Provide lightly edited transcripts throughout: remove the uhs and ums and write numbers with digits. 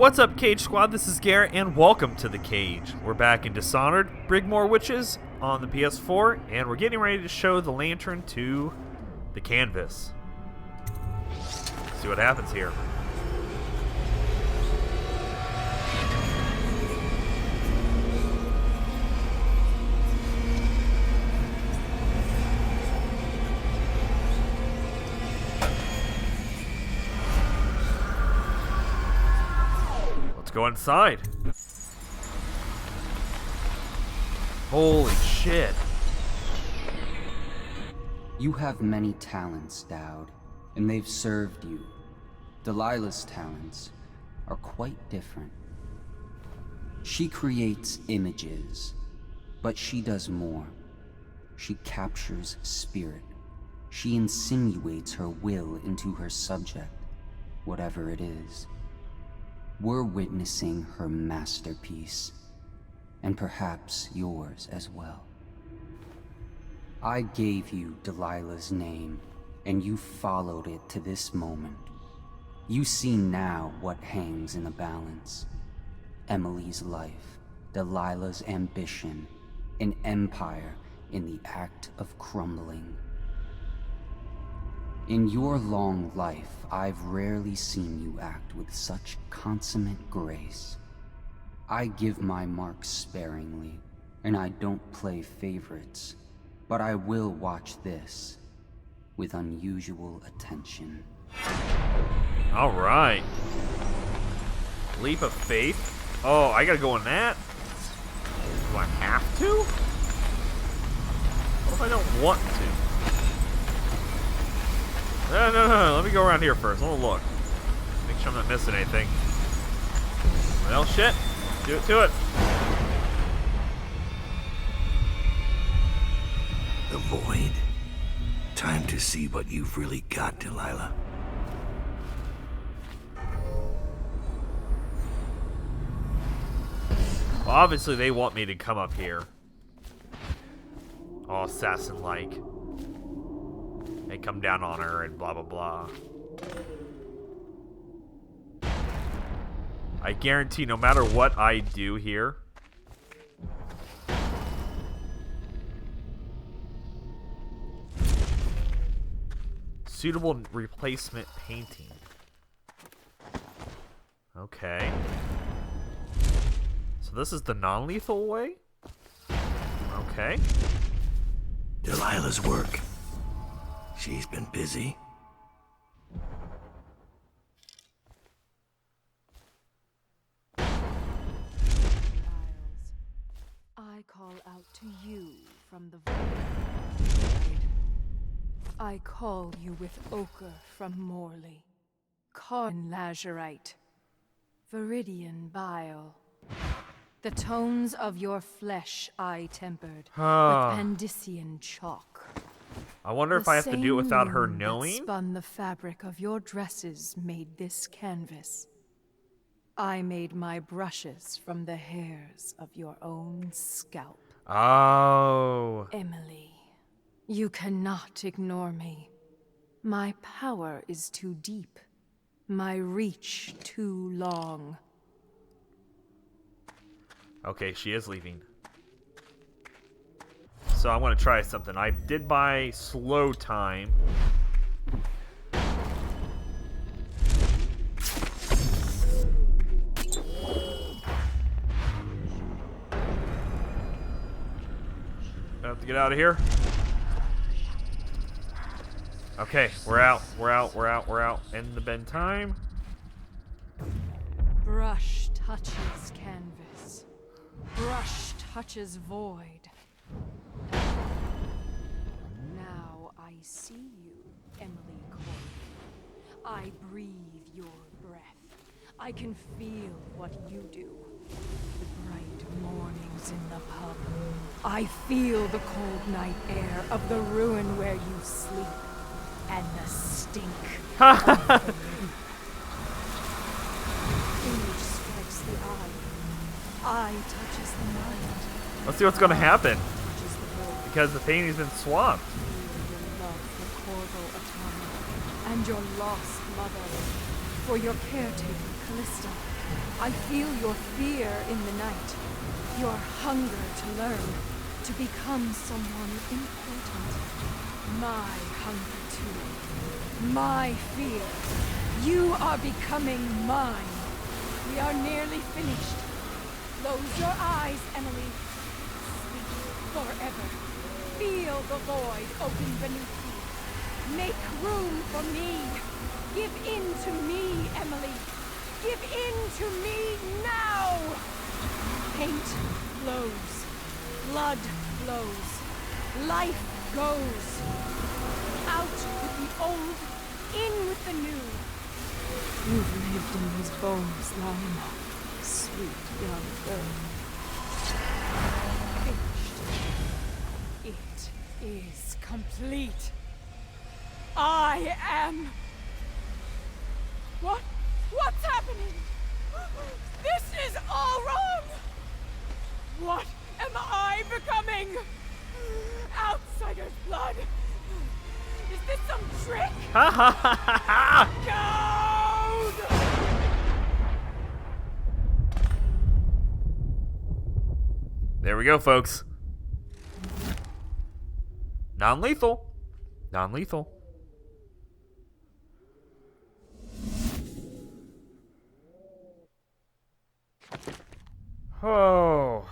What's up, Cage Squad? This is Garrett, and welcome to The Cage. We're back in Dishonored, Brigmore Witches on the PS4, and we're getting ready to show the lantern to the canvas. See what happens here. Go inside. Holy shit. You have many talents, Dowd, and they've served you. Delilah's talents are quite different. She creates images, but she does more. She captures spirit. She insinuates her will into her subject, whatever it is. We're witnessing her masterpiece, and perhaps yours as well. I gave you Delilah's name, and you followed it to this moment. You see now what hangs in the balance. Emily's life, Delilah's ambition, an empire in the act of crumbling. In your long life, I've rarely seen you act with such consummate grace. I give my marks sparingly, and I don't play favorites, but I will watch this with unusual attention. All right. Leap of faith. Oh, I gotta go on that? Do I have to? What if I don't want to? No. Let me go around here first. I'll look. Make sure I'm not missing anything. Well, shit. Do it to it. The void. Time to see what you've really got, Delilah. Well, obviously they want me to come up here. All assassin-like. They come down on her and blah, blah, blah. I guarantee no matter what I do here, suitable replacement painting. Okay. So this is the non-lethal way? Okay. Delilah's work. She's been busy. I call out to you from the void. I call you with ochre from Morley, Carn lazurite, viridian bile. The tones of your flesh I tempered with Pandician chalk. I wonder if I have to do it without her knowing. That spun the fabric of your dresses made this canvas. I made my brushes from the hairs of your own scalp. Oh. Emily, you cannot ignore me. My power is too deep. My reach too long. Okay, she is leaving. So I'm going to try something. I did buy slow time. I have to get out of here. Okay, we're out. We're out. End the bend time. Brush touches canvas. Brush touches void. Now I see you, Emily Corey. I breathe your breath. I can feel what you do. The bright mornings in the pub. I feel the cold night air of the ruin where you sleep. And the stink. Image strikes the eye touches the mind. Let's see what's going to happen. Because the painting's been swapped. Feel your love for Corvo Atama and your lost mother, for your caretaker Callista, I feel your fear in the night, your hunger to learn, to become someone important. My hunger too, my fear. You are becoming mine. We are nearly finished. Close your eyes, Emily. Sleep forever. Feel the void open beneath you. Make room for me. Give in to me, Emily. Give in to me now! Paint flows. Blood flows. Life goes. Out with the old, in with the new. You've lived in these bones long enough, sweet young girl. Finished. It is complete. I am... What's happening? This is all wrong! What am I becoming? Outsider's blood? Is this some trick? Ha ha ha ha ha! Code! There we go, folks. Non-lethal. Non-lethal. Oh.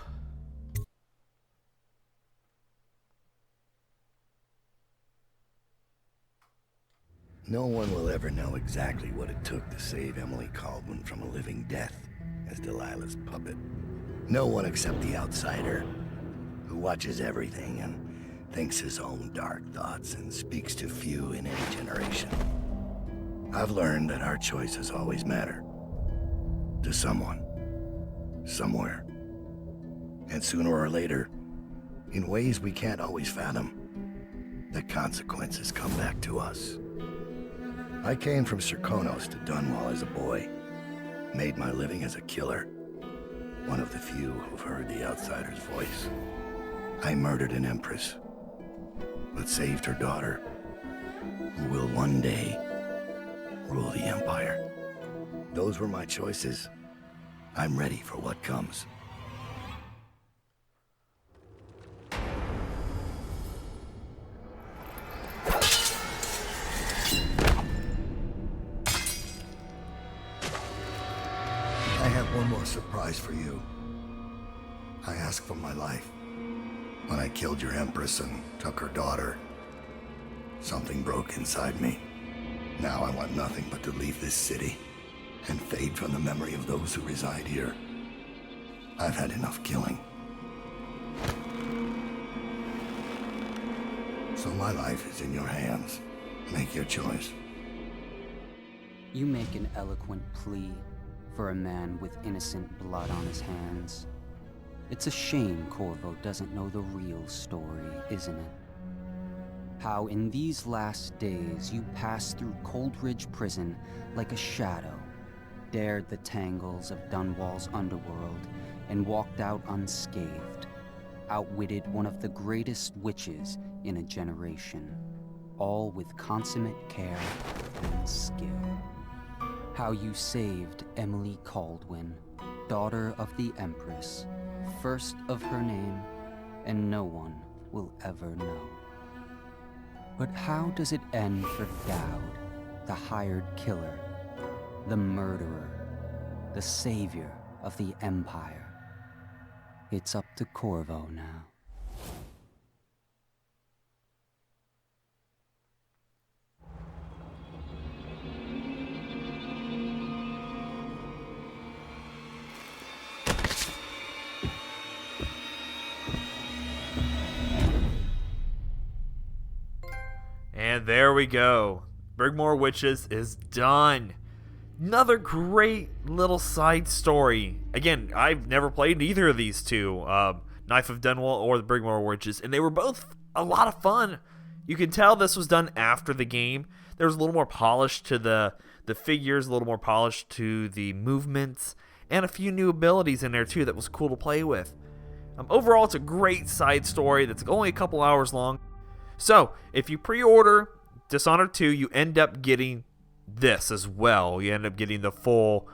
No one will ever know exactly what it took to save Emily Caldwin from a living death as Delilah's puppet. No one except the outsider, who watches everything and thinks his own dark thoughts and speaks to few in any generation. I've learned that our choices always matter. To someone. Somewhere. And sooner or later, in ways we can't always fathom, the consequences come back to us. I came from Serkonos to Dunwall as a boy. Made my living as a killer. One of the few who've heard the outsider's voice. I murdered an empress, but saved her daughter, who will one day rule the Empire. Those were my choices. I'm ready for what comes. I have one more surprise for you. I asked for my life. When I killed your empress and took her daughter, something broke inside me. Now I want nothing but to leave this city and fade from the memory of those who reside here. I've had enough killing. So my life is in your hands. Make your choice. You make an eloquent plea for a man with innocent blood on his hands. It's a shame Corvo doesn't know the real story, isn't it? How in these last days you passed through Coldridge Prison like a shadow, dared the tangles of Dunwall's underworld, and walked out unscathed, outwitted one of the greatest witches in a generation, all with consummate care and skill. How you saved Emily Caldwin, daughter of the Empress, first of her name, and no one will ever know. But how does it end for Dowd, the hired killer, the murderer, the savior of the Empire? It's up to Corvo now. And there we go. Brigmore Witches is done. Another great little side story. Again, I've never played either of these two, Knife of Dunwall or the Brigmore Witches, and they were both a lot of fun. You can tell this was done after the game. There was a little more polish to the figures, a little more polish to the movements, and a few new abilities in there too that was cool to play with. Overall, it's a great side story that's only a couple hours long. So, if you pre-order Dishonored 2, you end up getting this as well. You end up getting the full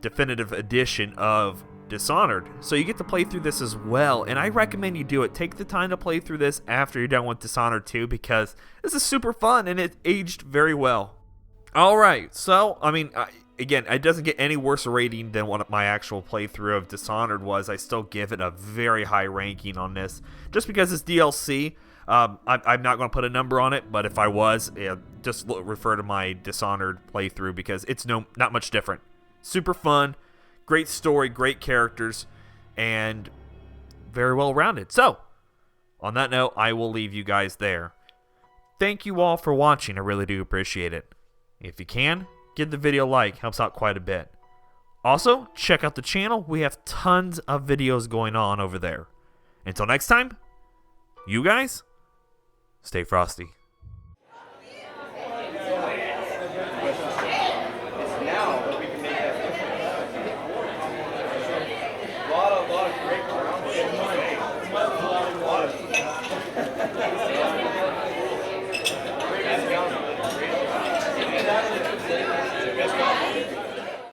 definitive edition of Dishonored. So you get to play through this as well, and I recommend you do it. Take the time to play through this after you're done with Dishonored 2, because this is super fun and it aged very well. Alright, so, I mean, again, it doesn't get any worse rating than what my actual playthrough of Dishonored was. I still give it a very high ranking on this, just because it's DLC. I'm not going to put a number on it, but if I was, just refer to my Dishonored playthrough, because it's not much different. Super fun, great story, great characters, and very well rounded. So, on that note, I will leave you guys there. Thank you all for watching. I really do appreciate it. If you can, give the video a like. Helps out quite a bit. Also, check out the channel. We have tons of videos going on over there. Until next time, you guys, stay frosty.